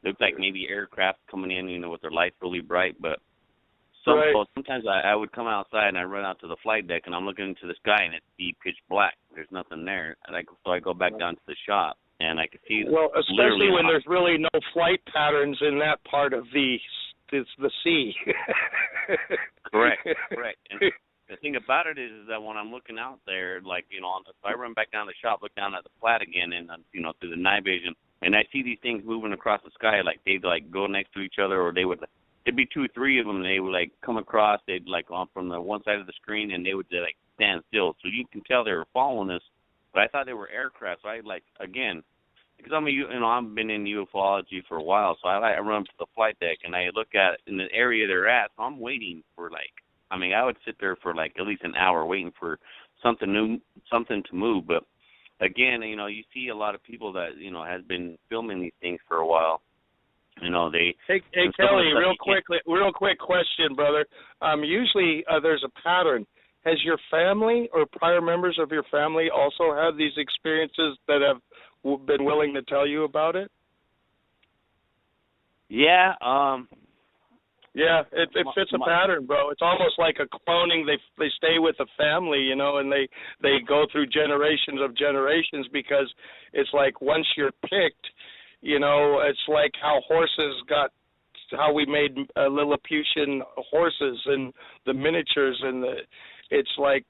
looked like maybe aircraft coming in, you know, with their lights really bright. But sometimes I would come outside and I run out to the flight deck and I'm looking into the sky and it's deep pitch black. There's nothing there. And so I go back down to the shop and I could see. Well, especially when there's really no flight patterns in that part of the sea. Correct. And the thing about it is that when I'm looking out there, like, you know, if I run back down to the shop, look down at the flat again, and you know, through the night vision, and I see these things moving across the sky, like they'd like go next to each other, or there'd be 2 or 3 of them. And they would like come across. They'd like on from the one side of the screen, and they would like stand still, so you can tell they were following us. But I thought they were aircraft. So I like again. Because I've been in ufology for a while, so I run to the flight deck and I look at it in the area they're at. So I'm waiting for I would sit there for like at least an hour waiting for something new, something to move. But again, you know, you see a lot of people that, you know, has been filming these things for a while. You know, they. Hey Kelly, real quick question, brother. Usually there's a pattern. Has your family or prior members of your family also had these experiences that have been willing to tell you about it? Yeah. Yeah, it fits a pattern, bro. It's almost like a cloning. They stay with the family, you know, and they go through generations of generations, because it's like once you're picked, you know, it's like how we made Lilliputian horses and the miniatures, and it's like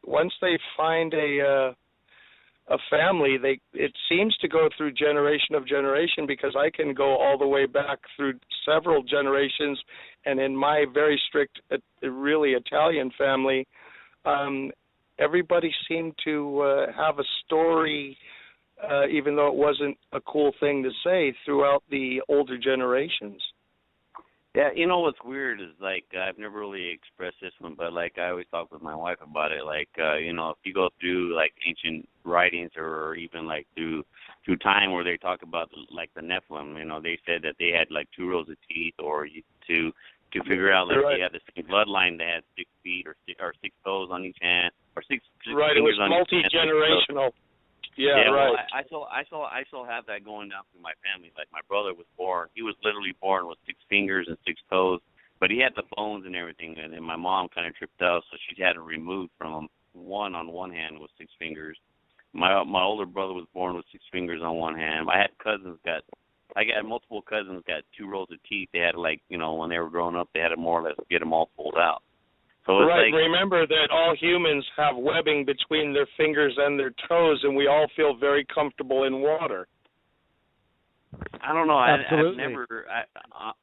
once they find a family, it seems to go through generation of generation, because I can go all the way back through several generations, and in my very strict, really Italian family, everybody seemed to have a story, even though it wasn't a cool thing to say, throughout the older generations. Yeah, you know what's weird is, like, I've never really expressed this one, but, like, I always talk with my wife about it. Like, you know, if you go through, like, ancient writings or even, like, through time where they talk about, like, the Nephilim, you know, they said that they had, like, 2 rows of teeth, or to figure out, like, they had the same bloodline, they had 6 feet or 6 toes on each hand, or 6 right, fingers on each hand. Right, it was multi-generational. Yeah, right. Well, I still have that going down through my family. Like, my brother was born. He was literally born with 6 fingers and 6 toes, but he had the bones and everything. And then my mom kind of tripped out, so she had it removed from him. One on one hand with 6 fingers. My older brother was born with 6 fingers on one hand. I got multiple cousins got 2 rows of teeth. They had, like, you know, when they were growing up, they had to more or less get them all pulled out. So it's right. Like, remember that all humans have webbing between their fingers and their toes, and we all feel very comfortable in water. I don't know. Absolutely. I've never,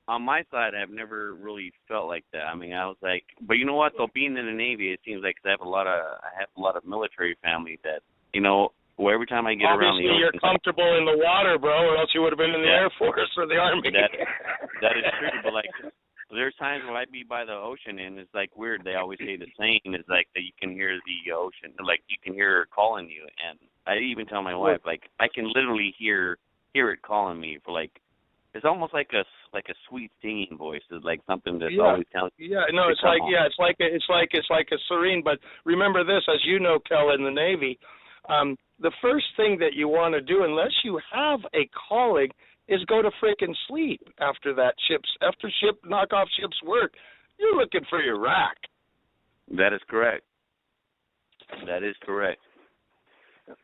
on my side, I've never really felt like that. I mean, I was like, but you know what? Though, being in the Navy, it seems like I have a lot of military family that, you know, where every time I get around the ocean, you're comfortable in the water, bro, or else you would have been in the Air Force or the Army. That is true, but like, there's times when I be by the ocean and it's like weird. They always say the same. It's like that you can hear the ocean, like you can hear her calling you. And I even tell my wife, like, I can literally hear it calling me for, like, it's almost like a sweet singing voice. It's like something that's always telling. Yeah, no, it's like a serene. But remember this, as you know, Kel, in the Navy, the first thing that you want to do, unless you have a calling, is go to frickin' sleep after knockoff ship's work. You're looking for your rack. That is correct. That is correct.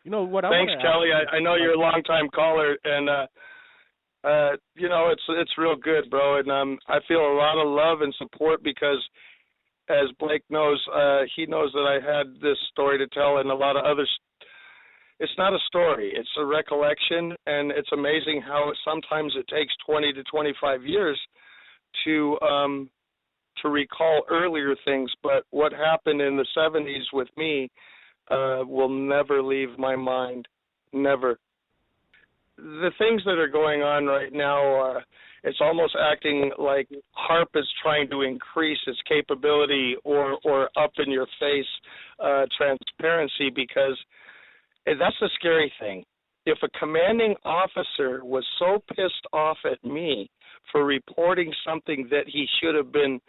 You know what? Thanks, Kelly. I know you're a long-time caller, and you know, it's real good, bro. And I feel a lot of love and support, because, as Blake knows, he knows that I had this story to tell, and a lot of others. It's not a story. It's a recollection, and it's amazing how sometimes it takes 20 to 25 years to recall earlier things. But what happened in the 70s with me will never leave my mind, never. The things that are going on right now, it's almost acting like HAARP is trying to increase its capability or up in your face transparency, because that's the scary thing. If a commanding officer was so pissed off at me for reporting something that he should have been,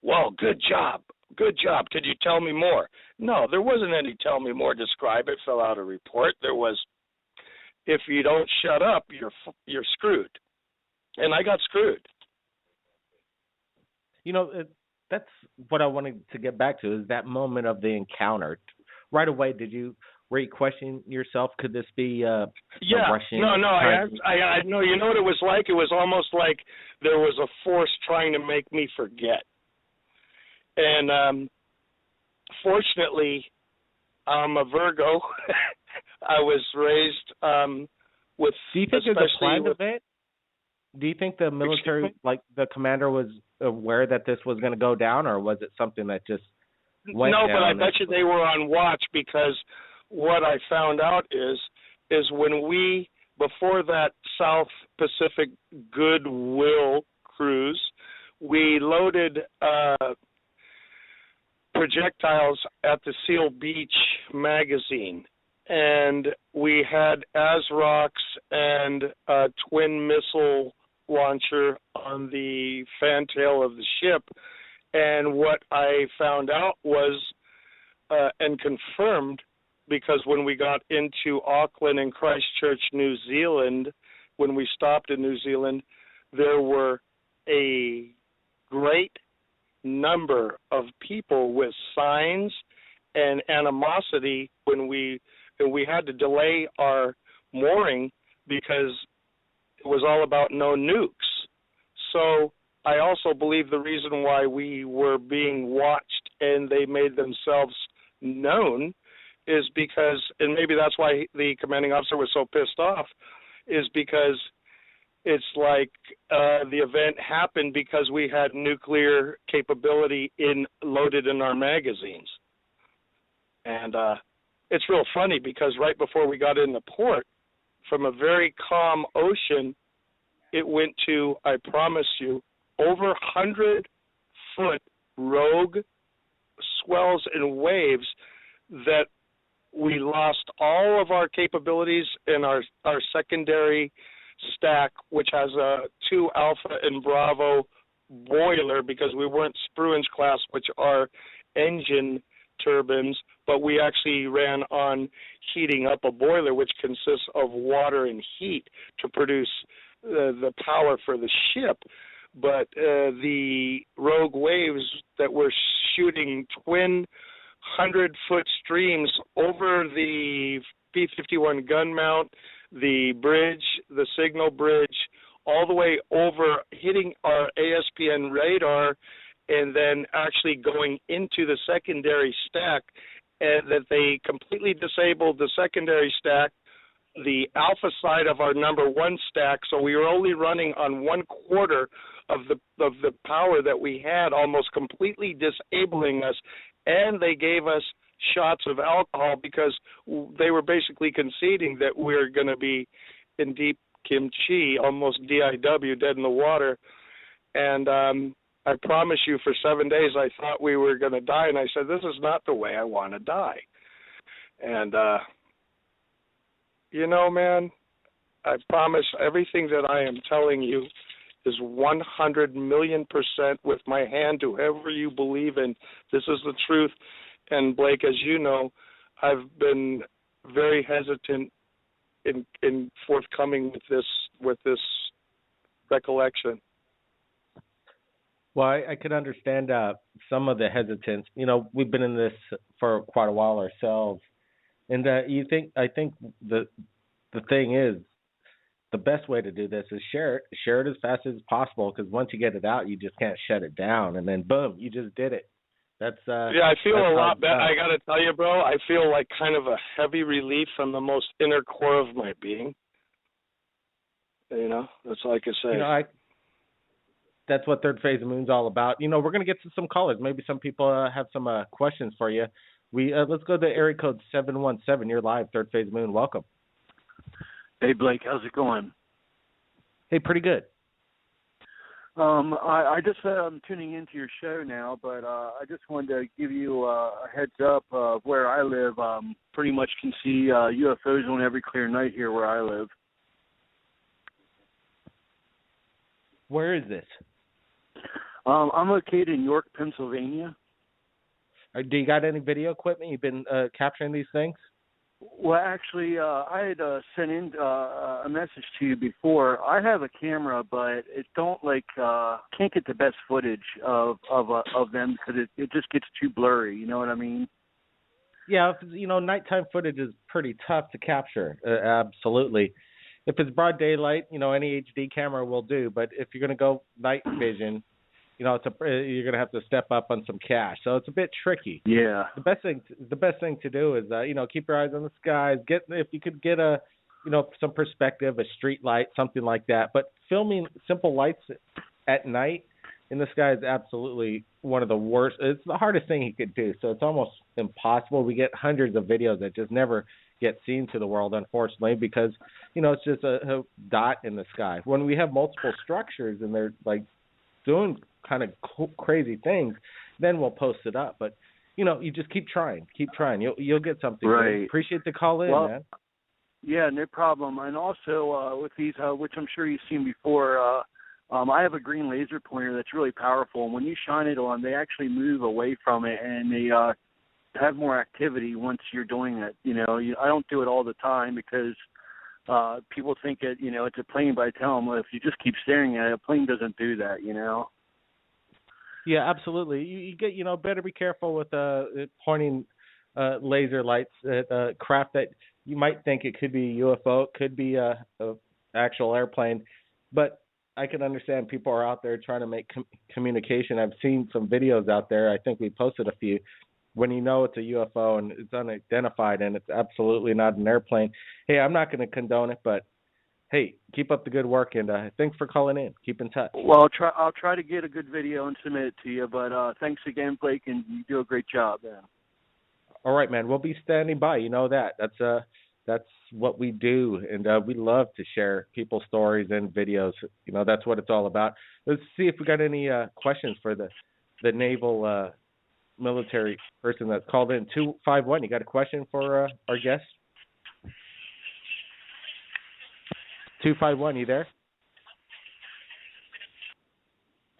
well, good job, could you tell me more? No, there wasn't any tell me more, describe it, fill out a report. There was, if you don't shut up, you're screwed. and I got screwed. You know, that's what I wanted to get back to, is that moment of the encounter. Right away, were you questioning yourself? Could this be a Russian? No. I know. You know what it was like? It was almost like there was a force trying to make me forget. And fortunately, I'm a Virgo. I was raised with. Do you think it was a planned event? Do you think the military, like the commander, was aware that this was going to go down, or was it something that just went down? No, but I bet you they were on watch, because what I found out is when before that South Pacific Goodwill cruise, we loaded projectiles at the Seal Beach magazine, and we had ASROCs and a twin missile launcher on the fantail of the ship. And what I found out was, and confirmed, because when we got into Auckland and Christchurch, New Zealand, when we stopped in New Zealand, there were a great number of people with signs and animosity when we had to delay our mooring because it was all about no nukes. So I also believe the reason why we were being watched and they made themselves known is because, and maybe that's why the commanding officer was so pissed off, is because it's like the event happened because we had nuclear capability loaded in our magazines. And it's real funny because right before we got into port, from a very calm ocean, it went to, I promise you, over 100-foot rogue swells and waves that we lost all of our capabilities in our secondary stack, which has a 2 Alpha and Bravo boiler, because we weren't Spruance class, which are engine turbines, but we actually ran on heating up a boiler, which consists of water and heat to produce the power for the ship. But the rogue waves that were shooting twin 100-foot streams over the P-51 gun mount, the bridge, the signal bridge, all the way over, hitting our ASPN radar, and then actually going into the secondary stack, and that they completely disabled the secondary stack, the alpha side of our number 1 stack, so we were only running on 1/4 of the power that we had, almost completely disabling us. And they gave us shots of alcohol because they were basically conceding that we're going to be in deep kimchi, almost DIW, dead in the water. And I promise you, for 7 days, I thought we were going to die. And I said, this is not the way I want to die. And, you know, man, I promise everything that I am telling you is 100 million% with my hand to whoever you believe in. This is the truth. And Blake, as you know, I've been very hesitant in forthcoming with this recollection. Well, I could understand some of the hesitance. You know, we've been in this for quite a while ourselves, and I think the thing is, the best way to do this is share it as fast as possible, because once you get it out, you just can't shut it down, and then boom, you just did it. That's yeah, I feel a lot better. I got to tell you, bro, I feel like kind of a heavy relief from the most inner core of my being. You know, that's all I can say. You know, that's what Third Phase of Moon's all about. You know, we're going to get to some callers. Maybe some people have some questions for you. Let's go to area code 717. You're live, Third Phase of Moon. Welcome. Hey, Blake, how's it going? Hey, pretty good. I just I'm tuning into your show now, but I just wanted to give you a heads up of where I live. Pretty much can see UFOs on every clear night here where I live. Where is this? I'm located in York, Pennsylvania. Do you got any video equipment? You've been capturing these things? Well, actually, I had sent in a message to you before. I have a camera, but it can't get the best footage of them because it just gets too blurry. You know what I mean? Yeah, nighttime footage is pretty tough to capture. Absolutely. If it's broad daylight, any HD camera will do. But if you're going to go night vision, you're going to have to step up on some cash. So it's a bit tricky. Yeah. The best thing to do is keep your eyes on the skies. If you could get some perspective, a street light, something like that. But filming simple lights at night in the sky is absolutely one of the worst. It's the hardest thing he could do. So it's almost impossible. We get hundreds of videos that just never get seen to the world, unfortunately, because it's just a dot in the sky. When we have multiple structures and they're like doing kind of crazy things, then we'll post it up. But you just keep trying. You'll get something. Right. Appreciate the call in, man. Yeah, no problem. And also with these, which I'm sure you've seen before, I have a green laser pointer that's really powerful. And when you shine it on, they actually move away from it, and they have more activity once you're doing it. I don't do it all the time because people think it's a plane, but I tell them, well, if you just keep staring at it, a plane doesn't do that. Yeah, absolutely. You get better be careful with pointing laser lights at craft that you might think it could be a UFO, it could be a actual airplane, but I can understand people are out there trying to make communication. I've seen some videos out there. I think we posted a few. When it's a UFO and it's unidentified and it's absolutely not an airplane, hey, I'm not going to condone it, but hey, keep up the good work, and thanks for calling in. Keep in touch. Well, I'll try to get a good video and submit it to you, but thanks again, Blake, and you do a great job, man. All right, man. We'll be standing by. You know that. That's what we do, and we love to share people's stories and videos. That's what it's all about. Let's see if we got any questions for the naval military person that's called in. 251. You got a question for our guest? 251, you there?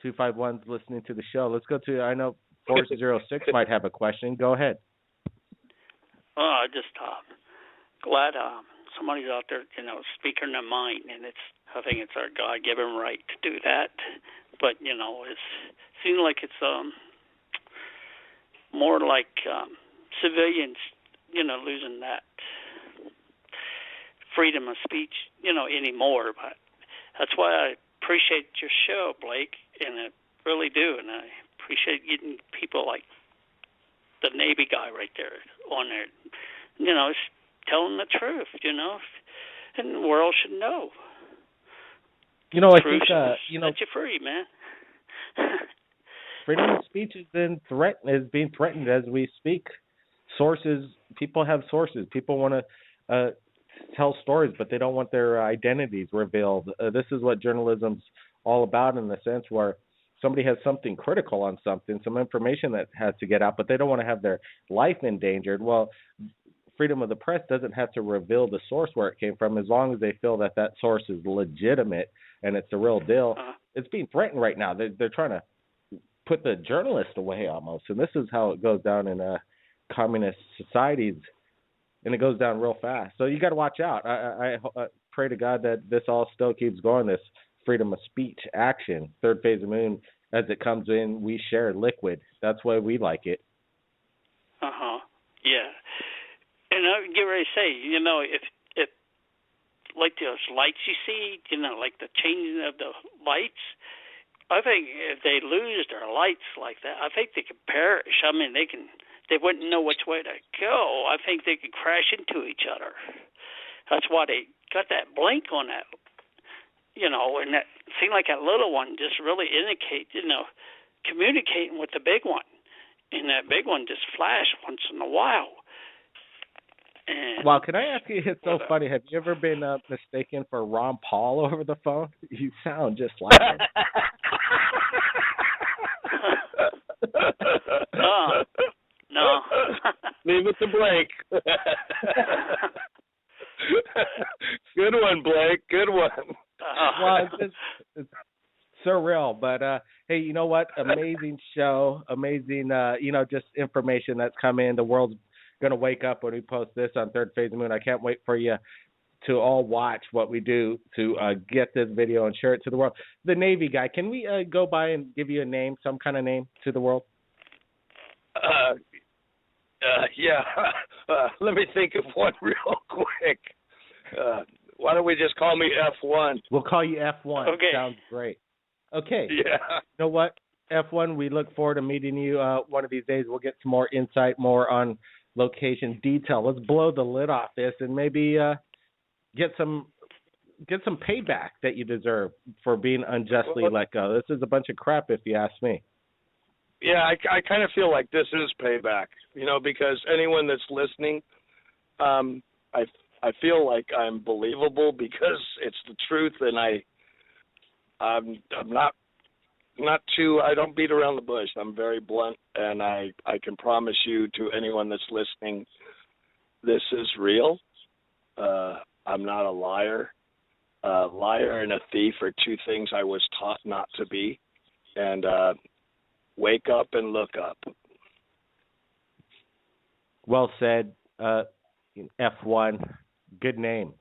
251's listening to the show. Let's go to, I know 406 might have a question. Go ahead. Just glad somebody's out there, speaking their mind, and I think it's our God-given right to do that. But it seems like it's more like civilians, losing that freedom of speech, anymore. But that's why I appreciate your show, Blake, and I really do. And I appreciate getting people like the Navy guy right there on there, telling the truth, and the world should know. I think, set you free, man. Freedom of speech is being threatened as we speak. People have sources. People want to tell stories, but they don't want their identities revealed. This is what journalism's all about, in the sense where somebody has something critical on something, some information that has to get out, but they don't want to have their life endangered. Well, freedom of the press doesn't have to reveal the source where it came from, as long as they feel that source is legitimate and it's the real deal. It's being threatened right now. They're trying to put the journalist away almost, and this is how it goes down in communist societies, and it goes down real fast. So you got to watch out. I pray to God that this all still keeps going, this freedom of speech action. Third phase of moon, as it comes in, we share liquid. That's why we like it. Yeah. And I get ready to say, if like those lights you see, like the changing of the lights, I think if they lose their lights like that, I think they could perish. I mean, they wouldn't know which way to go. I think they could crash into each other. That's why they got that blink on that, and that seemed like that little one just really indicate, communicating with the big one. And that big one just flashed once in a while. Well, can I ask you, it's so funny, have you ever been mistaken for Ron Paul over the phone? You sound just like him. No. Leave it to Blake. Good one, Blake. Good one. Well, it's surreal, but hey, you know what? Amazing show, amazing, just information that's come in. The world's going to wake up when we post this on Third Phase of the Moon. I can't wait for you to all watch what we do to get this video and share it to the world. The Navy guy, can we go by and give you a name, some kind of name to the world? Yeah. Let me think of one real quick. Why don't we just call me F1? We'll call you F1. Okay. Sounds great. Okay. Yeah. You know what, F1, we look forward to meeting you one of these days. We'll get some more insight, more on location detail. Let's blow the lid off this and maybe get some payback that you deserve for being unjustly let go. This is a bunch of crap, if you ask me. Yeah, I kind of feel like this is payback, because anyone that's listening, I feel like I'm believable because it's the truth, and I'm not too. I don't beat around the bush. I'm very blunt, and I can promise you to anyone that's listening, this is real. I'm not a liar. A liar and a thief are two things I was taught not to be, and wake up and look up. Well said, F1. Good name.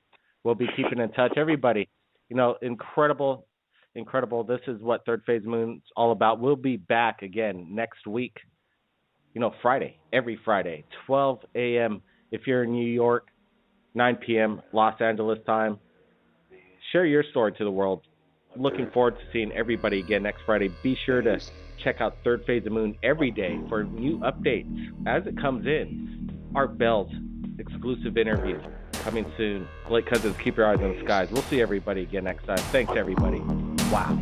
We'll be keeping in touch. Everybody, incredible. This is what Third Phase Moon's all about. We'll be back again next week, Friday, every Friday, 12 a.m. if you're in New York, 9 p.m. Los Angeles time. Share your story to the world. Looking forward to seeing everybody again next Friday. Be sure to check out Third Phase of the Moon every day for new updates as it comes in. Art Bell's exclusive interview coming soon. Blake Cousins, keep your eyes on the skies. We'll see everybody again next time. Thanks, everybody. Wow.